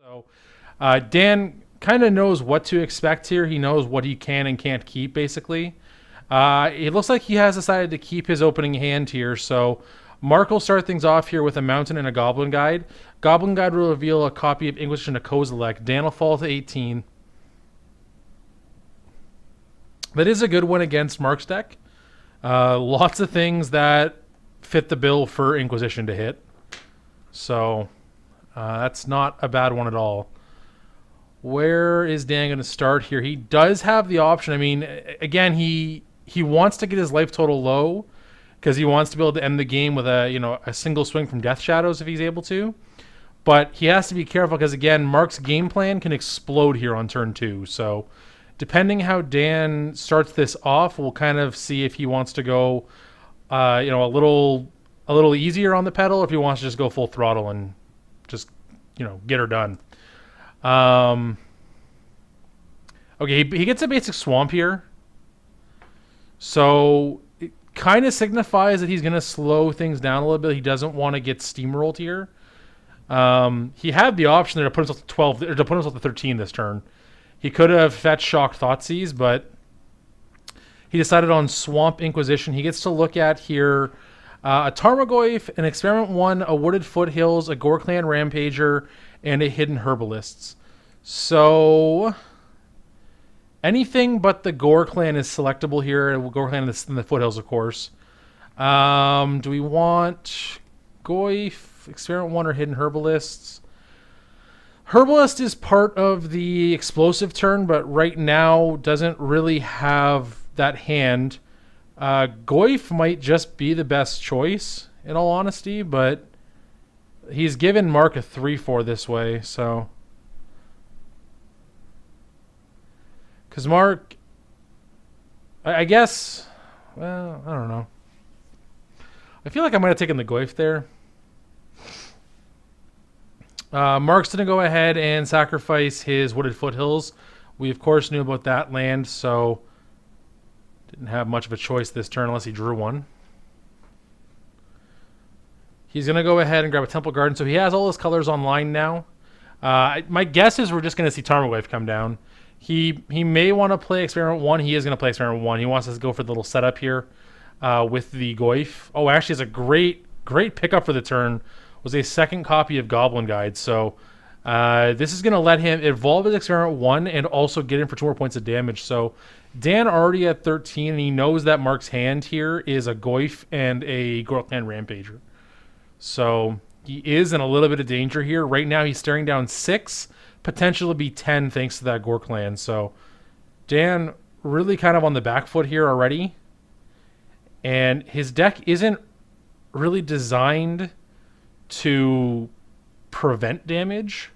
So Dan kind of knows what to expect here. He knows what he can and can't keep, basically. It looks like he has decided to keep his opening hand here. So Mark will start things off here with a mountain and a goblin guide. Goblin guide will reveal a copy of English and a Kozilek. Dan will fall to 18. That is a good one against Mark's deck. Lots of things that fit the bill for Inquisition to hit. So that's not a bad one at all. Where is Dan going to start here? He does have the option. I mean, again, he wants to get his life total low because he wants to be able to end the game with a single swing from Death Shadows if he's able to. But he has to be careful because, again, Mark's game plan can explode here on turn 2. So depending how Dan starts this off, we'll kind of see if he wants to go a little easier on the pedal, or if he wants to just go full throttle and just get her done. Okay, he gets a basic swamp here. So it kind of signifies that he's going to slow things down a little bit. He doesn't want to get steamrolled here. He had the option there to put himself to 12 or to put himself to 13 this turn. He could have fetched Shocked Thoughtseize, but he decided on Swamp Inquisition. He gets to look at here a Tarmogoyf, an Experiment 1, a Wooded Foothills, a Gore Clan Rampager, and a Hidden Herbalists. So anything but the Gore Clan is selectable here. Gore Clan and the Foothills, of course. Do we want Goyf, Experiment 1, or Hidden Herbalists? Herbalist is part of the explosive turn, but right now doesn't really have that hand. Goyf might just be the best choice, in all honesty, but he's given Mark a 3-4 this way, so. Because Mark, I guess, well, I don't know. I feel like I might have taken the Goyf there. Mark's going to go ahead and sacrifice his Wooded Foothills. We, of course, knew about that land, so didn't have much of a choice this turn unless he drew one. He's going to go ahead and grab a Temple Garden. So he has all his colors online now. My guess is we're just going to see Tarmogoyf come down. He may want to play Experiment 1. He is going to play Experiment 1. He wants us to go for the little setup here with the Goyf. Oh, actually, it's a great pickup for the turn. Was a second copy of Goblin Guide. So this is going to let him evolve his Experiment 1 and also get in for 2 more points of damage. So Dan already at 13, and he knows that Mark's hand here is a Goyf and a Gore Clan Rampager. So he is in a little bit of danger here. Right now he's staring down 6, potentially be 10 thanks to that Gore Clan. So Dan really kind of on the back foot here already. And his deck isn't really designed to prevent damage.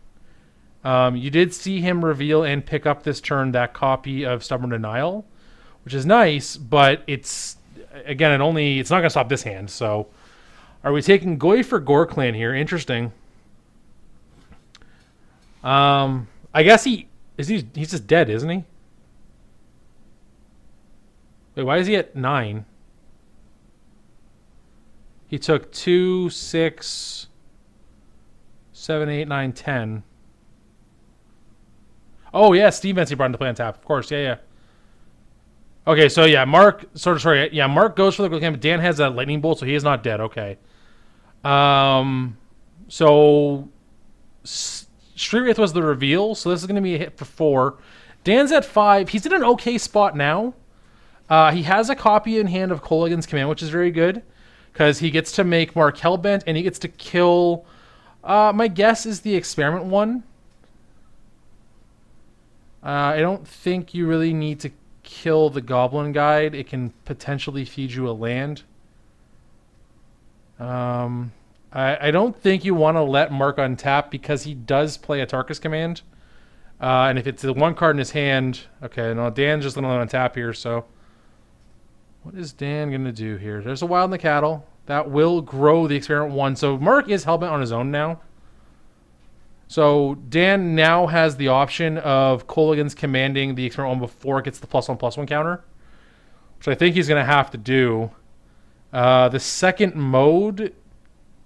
You did see him reveal and pick up this turn that copy of Stubborn Denial, which is nice, but it's again it's not going to stop this hand. So are we taking Goyf or Gore Clan here? Interesting. I guess he's just dead, isn't he? Wait, why is he at 9? He took 2, 6, 7, 8, 9, 10. Oh, yeah, Steve Benson brought him to play on tap. Of course, yeah. Okay, so yeah, Mark goes for the Gore, but Dan has a Lightning Bolt, so he is not dead. Okay. So Street Wraith was the reveal, so this is going to be a hit for 4. Dan's at 5. He's in an okay spot now. He has a copy in hand of Kolaghan's Command, which is very good, because he gets to make Mark Hellbent, and he gets to kill, my guess is the Experiment 1. I don't think you really need to kill the Goblin Guide. It can potentially feed you a land. I don't think you want to let Mark untap because he does play a Tarkus Command. And if it's the one card in his hand... Okay, no, Dan's just going to let him untap here, so... What is Dan going to do here? There's a Wild in the Cattle. That will grow the Experiment 1. So Mark is Hellbent on his own now. So Dan now has the option of Kolaghan's commanding the Experiment 1 before it gets the +1/+1 counter, which I think he's going to have to do. The second mode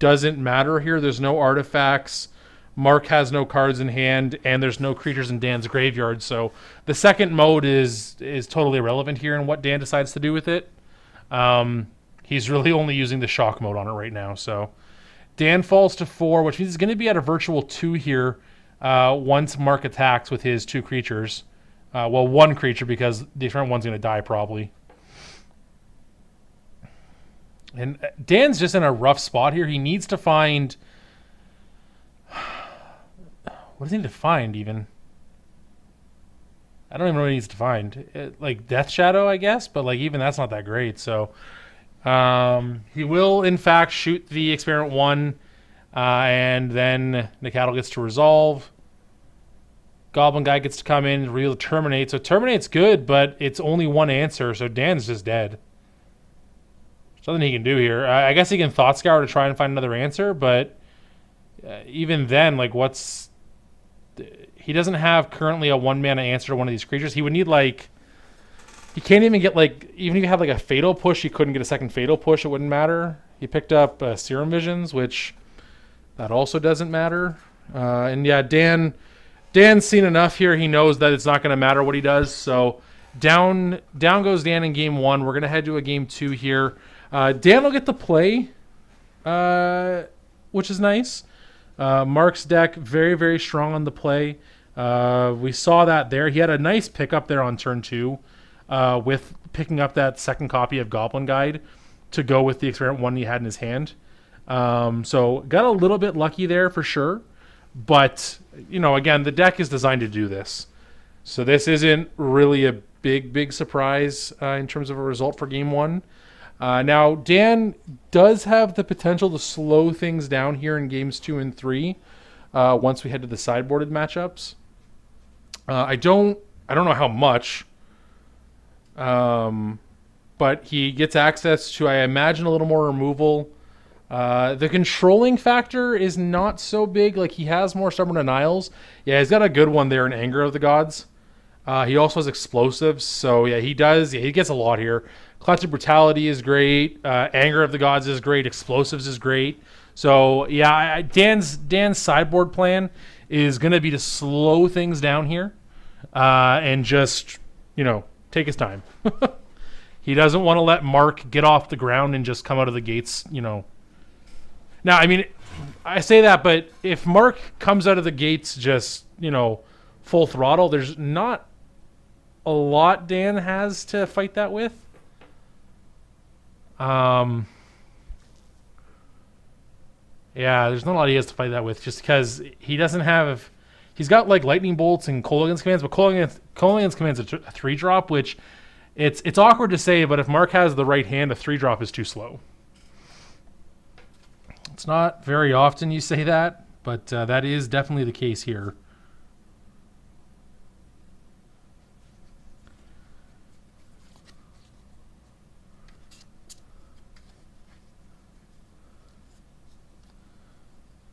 doesn't matter here. There's no artifacts Mark has no cards in hand, and there's no creatures in Dan's graveyard. So the second mode is totally irrelevant here in what Dan decides to do with it. He's really only using the shock mode on it right now. So Dan falls to 4, which means he's going to be at a virtual 2 here once Mark attacks with his 2 creatures. Well, 1 creature, because the front one's going to die probably. And Dan's just in a rough spot here. He needs to find... What does he need to find, even? I don't even know what he needs to find. Like, Death Shadow, I guess? But, like, even that's not that great, so... he will, in fact, shoot the Experiment 1, and then Nicatl gets to resolve. Goblin Guy gets to come in and real Terminate. So Terminate's good, but it's only 1 answer, so Dan's just dead. There's nothing he can do here. I guess he can Thought Scour to try and find another answer, but even then, like, what's... He doesn't have currently a 1-mana answer to one of these creatures. He would need, like... He can't even get, like... Even if you have, like, a Fatal Push, he couldn't get a second Fatal Push. It wouldn't matter. He picked up Serum Visions, which... That also doesn't matter. And, yeah, Dan's seen enough here. He knows that it's not going to matter what he does. So, down goes Dan in game 1. We're going to head to a game 2 here. Dan will get to play, which is nice. Mark's deck, very, very strong on the play. We saw that there. He had a nice pickup there on turn 2 with picking up that second copy of Goblin Guide to go with the Experiment 1 he had in his hand. So got a little bit lucky there for sure. But, you know, again, the deck is designed to do this. So this isn't really a big surprise in terms of a result for game 1. Now, Dan does have the potential to slow things down here in games 2 and 3 once we head to the sideboarded matchups. I don't know how much, but he gets access to, I imagine, a little more removal. The controlling factor is not so big. Like, he has more Stubborn Denials. Yeah, he's got a good one there in Anger of the Gods. He also has Explosives, so yeah, he does. Yeah, he gets a lot here. Collective Brutality is great. Anger of the Gods is great. Explosives is great. So yeah, Dan's sideboard plan is going to be to slow things down here and just, you know, take his time. He doesn't want to let Mark get off the ground and just come out of the gates, you know. Now, I mean, I say that, but if Mark comes out of the gates just, you know, full throttle, there's not a lot Dan has to fight that with. Yeah, there's not a lot he has to fight that with, just because he doesn't have... He's got, like, Lightning Bolts and Kolaghan's Commands, but Kolaghan's Commands a 3-drop, which it's awkward to say, but if Mark has the right hand, a 3-drop is too slow. It's not very often you say that, but that is definitely the case here.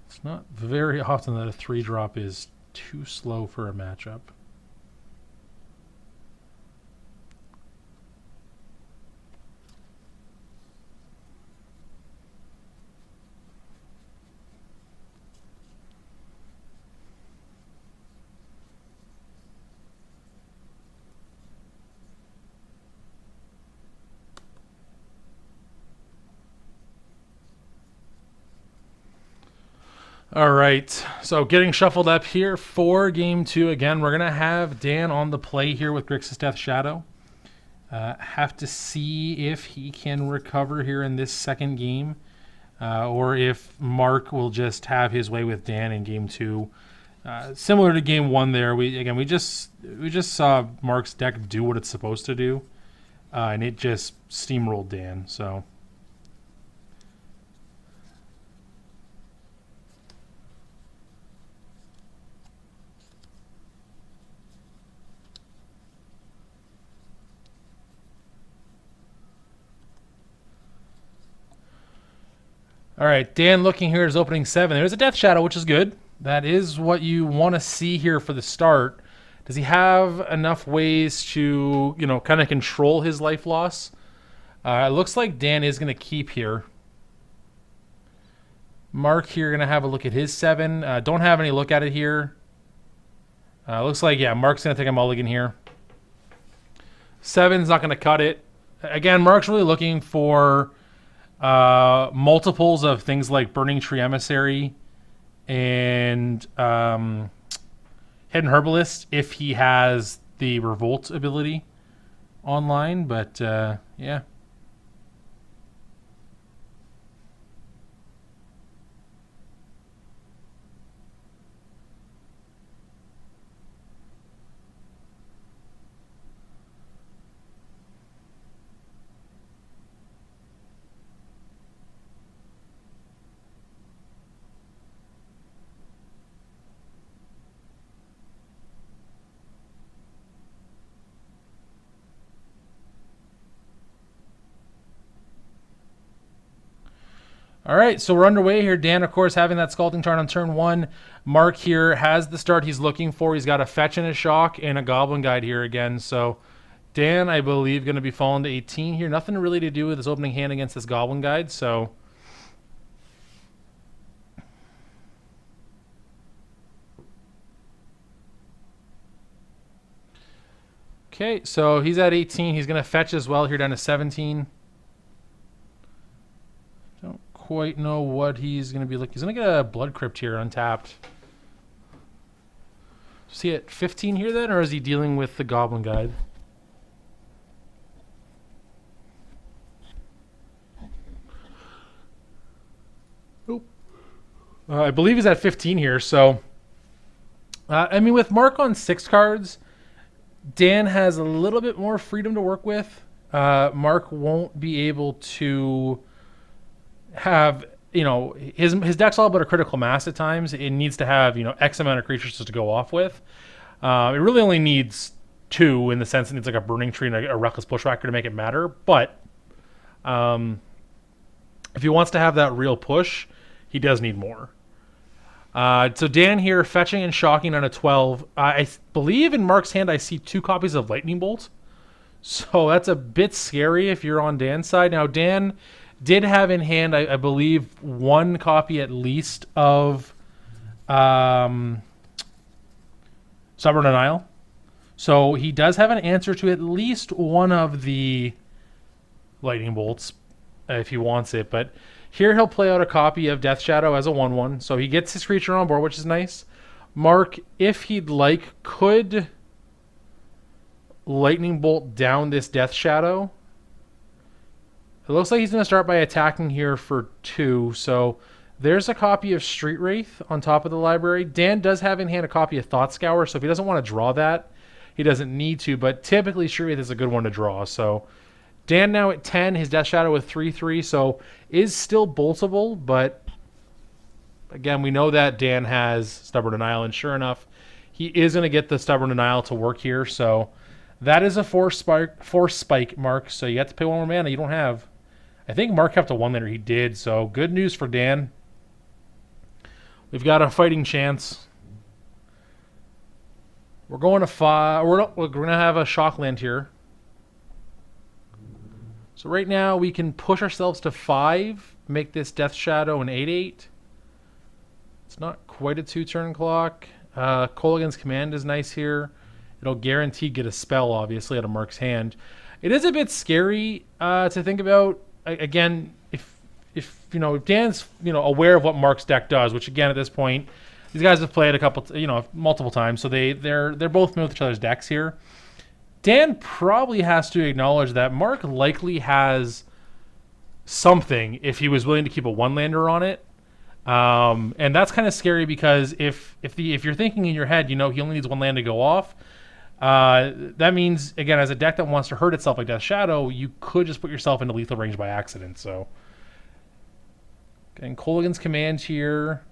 It's not very often that a 3-drop is too slow for a matchup. All right, so getting shuffled up here for game 2. Again, we're going to have Dan on the play here with Grixis Death Shadow. Have to see if he can recover here in this second game, or if Mark will just have his way with Dan in game 2. Similar to game 1 there, we just saw Mark's deck do what it's supposed to do, and it just steamrolled Dan, so... All right, Dan looking here is opening 7. There's a Death Shadow, which is good. That is what you want to see here for the start. Does he have enough ways to, you know, kind of control his life loss? It looks like Dan is going to keep here. Mark here going to have a look at his 7. Don't have any look at it here. Looks like, yeah, Mark's going to take a mulligan here. 7's not going to cut it. Again, Mark's really looking for multiples of things like Burning Tree Emissary and Hidden Herbalist if he has the Revolt ability online, but yeah. All right, so we're underway here. Dan, of course, having that Scalding Tarn on turn 1. Mark here has the start he's looking for. He's got a Fetch and a Shock and a Goblin Guide here again. So Dan, I believe, going to be falling to 18 here. Nothing really to do with his opening hand against this Goblin Guide, so... Okay, so he's at 18. He's going to fetch as well here down to 17. Don't quite know what he's going to be looking. He's going to get a Blood Crypt here untapped. Is he at 15 here then, or is he dealing with the Goblin Guide? Oop. I believe he's at 15 here, so... I mean, with Mark on 6 cards... Dan has a little bit more freedom to work with. Mark won't be able to have, his deck's all about a critical mass at times. It needs to have, X amount of creatures to go off with. It really only needs 2 in the sense it needs like a Burning Tree and a Reckless Bushwhacker to make it matter. But if he wants to have that real push, he does need more. So Dan here fetching and shocking on a 12. I believe in Mark's hand I see 2 copies of Lightning Bolt. So that's a bit scary if you're on Dan's side. Now Dan did have in hand, I believe, 1 copy at least of Stubborn Denial. So he does have an answer to at least one of the Lightning Bolts if he wants it. But here he'll play out a copy of Death Shadow as a 1/1. So he gets his creature on board, which is nice. Mark, if he'd like, could Lightning Bolt down this Death Shadow. It looks like he's going to start by attacking here for 2. So there's a copy of Street Wraith on top of the library. Dan does have in hand a copy of Thought Scour. So if he doesn't want to draw that, he doesn't need to. But typically Street Wraith is a good one to draw. So Dan now at 10, his Death Shadow with 3/3, so is still boltable, but again, we know that Dan has Stubborn Denial, and sure enough, he is going to get the Stubborn Denial to work here, so that is a force spike, Mark, so you have to pay 1 more mana you don't have. I think Mark kept a 1-laner, he did, so good news for Dan. We've got a fighting chance. We're going to 5, we're going to have a Shockland here. So right now we can push ourselves to 5, make this Death Shadow an 8/8. It's not quite a 2-turn clock. Kolaghan's Command is nice here. It'll guarantee get a spell, obviously, out of Mark's hand. It is a bit scary to think about. Again, if Dan's aware of what Mark's deck does, which again at this point, these guys have played a couple, multiple times, so they're both familiar with each other's decks here. Dan probably has to acknowledge that Mark likely has something if he was willing to keep a 1-lander on it. And that's kind of scary because if you're thinking in your head, he only needs 1 land to go off, that means, again, as a deck that wants to hurt itself like Death Shadow, you could just put yourself into lethal range by accident. So, and Kolaghan's Command here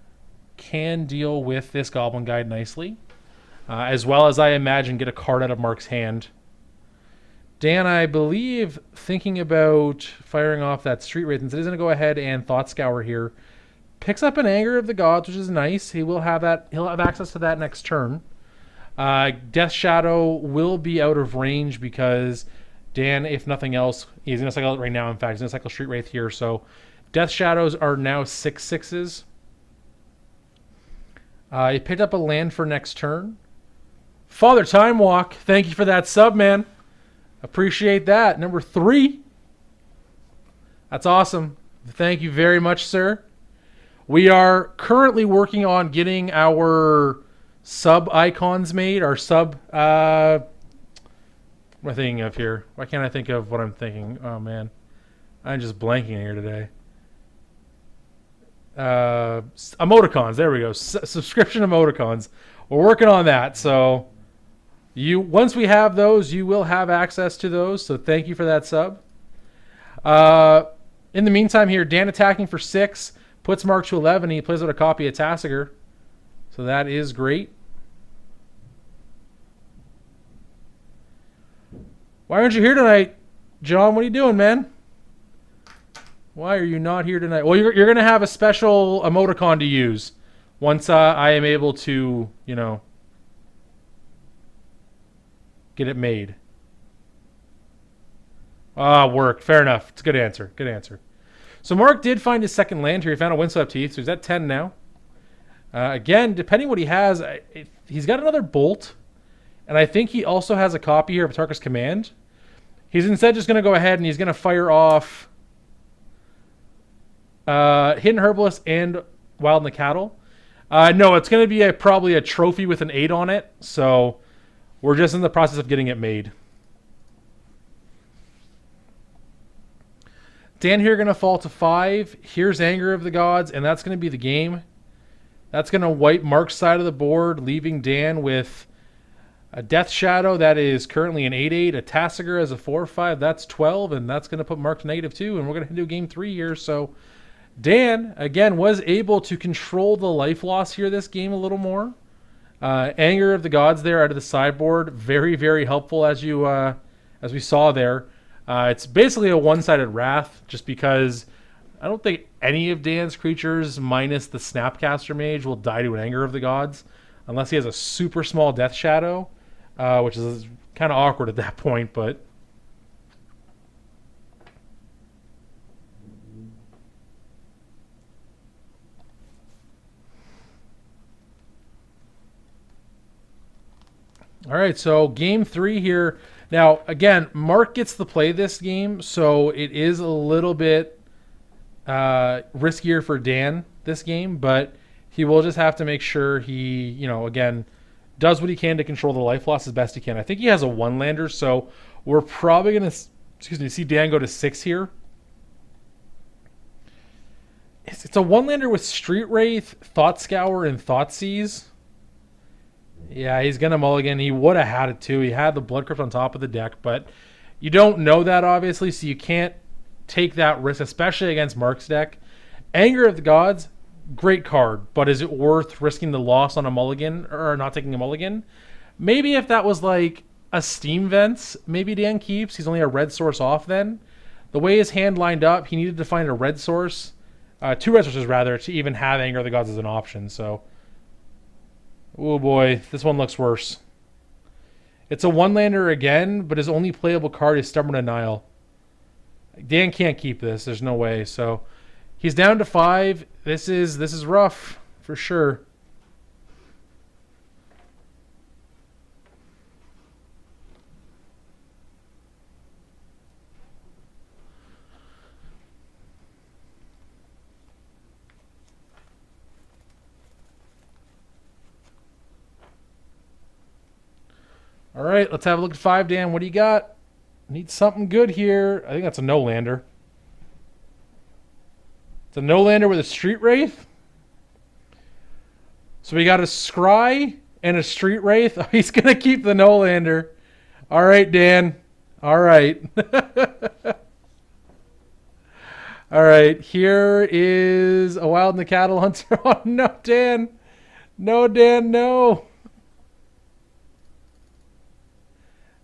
can deal with this Goblin Guide nicely, as well as, I imagine, get a card out of Mark's hand. Dan, I believe, thinking about firing off that Street Wraith, and so he's going to go ahead and Thought Scour here. Picks up an Anger of the Gods, which is nice. He'll have access to that next turn. Death Shadow will be out of range because Dan, if nothing else, he's going to cycle it right now. In fact, he's going to cycle Street Wraith here. So Death Shadows are now 6/6s. He picked up a land for next turn. Father Time Walk, thank you for that sub, man. Appreciate that. Number 3. That's awesome. Thank you very much, sir. We are currently working on getting our sub icons made. Our sub... what am I thinking of here? Why can't I think of what I'm thinking? Oh, man. I'm just blanking here today. Emoticons. There we go. Subscription emoticons. We're working on that. So once we have those, you will have access to those. So thank you for that sub. In the meantime here, Dan attacking for 6, puts Mark to 11. He plays with a copy of Tasigur. So that is great. Why aren't you here tonight, John? What are you doing, man? Why are you not here tonight? Well, you're going to have a special emoticon to use once I am able to, get it made. Worked. Fair enough. It's a good answer. Good answer. So Mark did find his second land here. He found a Windswept Heath, so he's at 10 now. Again, depending what he has, he's got another Bolt, and I think he also has a copy here of Tarkus Command. He's instead just going to go ahead and he's going to fire off Hidden Herbalist and Wild in the Cattle. No, it's going to be probably a trophy with an 8 on it, so we're just in the process of getting it made. Dan here going to fall to 5. Here's Anger of the Gods, and that's going to be the game. That's going to wipe Mark's side of the board, leaving Dan with a Death Shadow that is currently an 8/8, a Tasigur as a 4/5. That's 12, and that's going to put Mark to -2, and we're going to do game 3 here. So Dan, again, was able to control the life loss here this game a little more. Anger of the Gods there out of the sideboard. Very, very helpful as we saw there. It's basically a one-sided Wrath just because I don't think any of Dan's creatures minus the Snapcaster Mage will die to an Anger of the Gods unless he has a super small Death Shadow, which is kind of awkward at that point, but... All right, so game 3 here. Now, again, Mark gets to play this game, so it is a little bit riskier for Dan this game, but he will just have to make sure he, again, does what he can to control the life loss as best he can. I think he has a 1-lander, so we're probably going to see Dan go to 6 here. It's a 1-lander with Street Wraith, Thought Scour, and Thoughtseize. Yeah, he's going to mulligan. He would have had it too. He had the Blood Crypt on top of the deck, but you don't know that, obviously, so you can't take that risk, especially against Mark's deck. Anger of the Gods, great card, but is it worth risking the loss on a mulligan or not taking a mulligan? Maybe if that was like a Steam Vents, maybe Dan keeps. He's only a red source off then. The way his hand lined up, he needed to find a red source, 2 red sources rather, to even have Anger of the Gods as an option, so... Oh boy, this one looks worse. It's a 1-lander again, but his only playable card is Stubborn Denial. Dan can't keep this. There's no way. So he's down to 5. This is rough for sure. All right, let's have a look at 5, Dan. What do you got? Need something good here. I think that's a no-lander. It's a no-lander with a Street Wraith. So we got a Scry and a Street Wraith. Oh, he's going to keep the no-lander. All right, Dan. All right. All right, here is a Wild in the Cattle Hunter. Oh, no, Dan. No, Dan, no.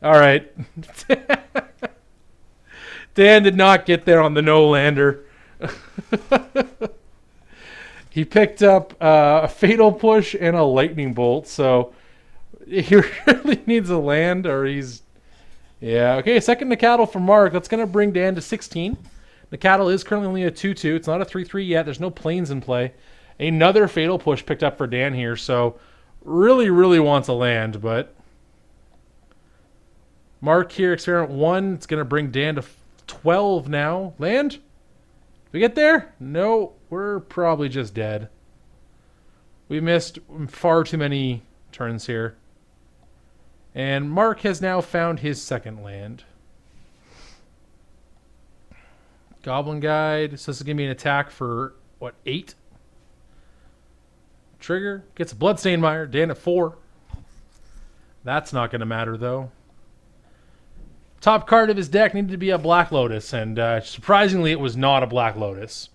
All right. Dan did not get there on the no-lander. He picked up a Fatal Push and a Lightning Bolt, so he really needs a land, or he's... Yeah, okay, second to cattle for Mark. That's going to bring Dan to 16. The Cattle is currently only a 2-2. It's not a 3-3 yet. There's no planes in play. Another Fatal Push picked up for Dan here, so really, really wants a land, but Mark here, experiment 1. It's going to bring Dan to 12 now. Land? We get there? No, we're probably just dead. We missed far too many turns here. And Mark has now found his second land. Goblin Guide. So this is going to be an attack for, what, 8? Trigger. Gets a Bloodstained Mire. Dan at 4. That's not going to matter, though. Top card of his deck needed to be a Black Lotus, and surprisingly, it was not a Black Lotus.